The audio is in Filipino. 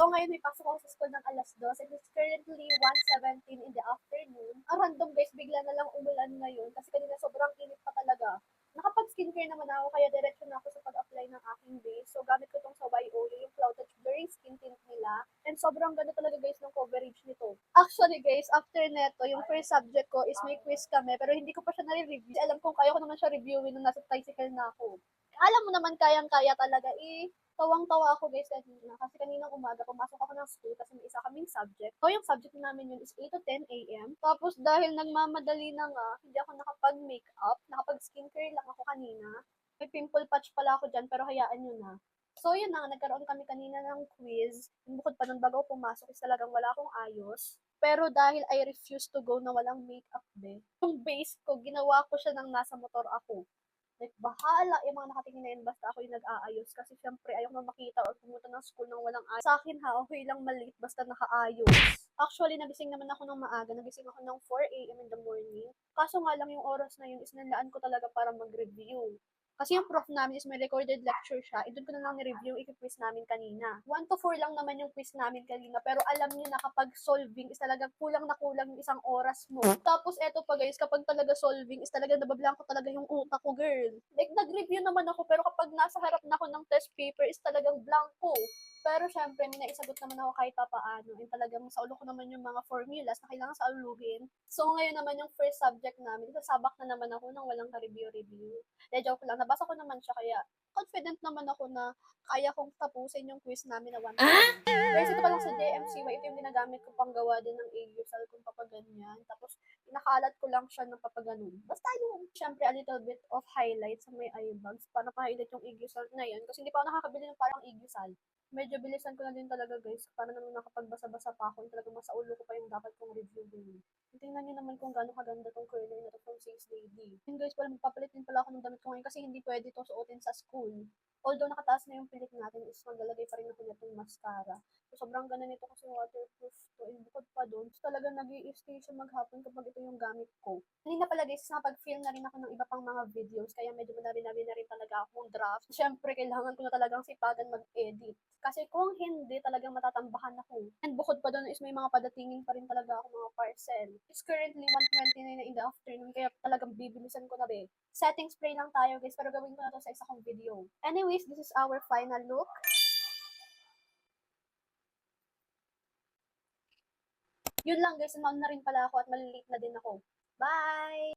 So, ngayon may pasok ako sa school ng alas 2. It is currently 1:17 in the afternoon. Ang random guys, bigla na lang umulan ngayon kasi kanina sobrang init pa talaga. Nakapag-skincare naman ako kaya diretso na ako sa pag-apply ng aking base. So, gamit ko tong sa YO, yung Cloud Touch Blurring Skin Tint nila. And sobrang ganda talaga guys ng coverage nito. Actually guys, after neto, yung first subject ko is may quiz kami pero hindi ko pa siya nare-review. Alam kong kaya ko naman siya reviewin nung nasa tricycle na ako. Alam mo naman kayang-kaya talaga tawang-tawa ako guys kanina kasi kaninang umaga pumasok ako ng school kasi may isa kaming subject. So yung subject namin yun is 8 to 10 a.m. Tapos dahil nagmamadali na nga, hindi ako nakapag-makeup, nakapag-skincare lang ako kanina. May pimple patch pala ako dyan pero hayaan nyo na. So yun na, nagkaroon kami kanina ng quiz. Bukod pa nun bago ako pumasok is talagang wala akong ayos. Pero dahil I refuse to go na walang makeup yung base ko, ginawa ko siya ng nasa motor ako. Like, bahala yung mga nakatingin na yun, basta ako yung nag-aayos. Kasi syempre, ayoko na makita or pumunta ng school nang walang ayos. Sa akin ha, okay lang maliit basta nakaayos. Actually, nagising naman ako ng maaga. Nagising ako ng 4 a.m. in the morning. Kaso nga lang yung oras na yun is nalaan ko talaga para mag-review. Kasi yung prof namin is may recorded lecture siya. Doon ko na lang ni-review yung quiz namin kanina. 1 to 4 lang naman yung quiz namin kanina. Pero alam niyo na kapag solving is talagang kulang na kulang yung isang oras mo. Tapos eto pa guys, kapag talaga solving is talagang nabablanko talaga yung utak ko girl. Like nag-review naman ako pero kapag nasa harap na ako ng test paper is talagang blanco. Pero syempre, may naisagot naman ako kahit pa paano. And talagang sa ulo ko naman yung mga formulas na kailangan sa uluhin. So ngayon naman yung first subject namin, sasabak na naman ako nang walang ka-review-review. Joke lang, nabasa ko naman siya kaya confident naman ako na kaya kong tapusin yung quiz namin na 1 to 1. Guys, ito pa lang sa JMCY, ito yung ginagamit ko pang gawa din ng AUSAL kung papaganyan. Tapos, pinakalat ko lang siya ng papaganon. Basta yung, syempre, a little bit of highlight sa may eye bags para ma-highlight yung AUSAL na yan. Kasi hindi pa ako nakakabili ng parang AUSAL. Medyo bilisan ko na din talaga guys, para naman nakapagbasa-basa pa ako, talagang masaulo ko pa yung dapat kong review din. Tingnan niyo naman kung gaano kaganda tong curler na to from Sales Lady. And guys, pala magpapalit din pala ako ng damit ko ngayon kasi hindi pwede to suotin sa school. Although nakataas na yung pilik natin, is maglalagay pa rin ako nitong mascara. So, sobrang ganda nito kasi waterproof to. And bukod pa doon, so talaga nag-i-stay siya maghapon kapag ito yung gamit ko. Kanina pala guys, nakapag-film na rin ako ng iba pang mga videos, kaya medyo madami-dami na rin talaga akong draft. Siyempre, kailangan ko na talagang sipagan mag-edit. Kasi kung hindi, talagang matatambakan ako. And bukod pa doon is may mga padatingin pa rin talaga ako mga parcel. It's currently 1:29 na in the afternoon, kaya talagang bibilisan ko na Setting spray lang tayo guys, pero gawin ko na to sa isa kong video. Anyways, this is our final look. Yun lang guys, na rin pala ako at malilate na din ako. Bye!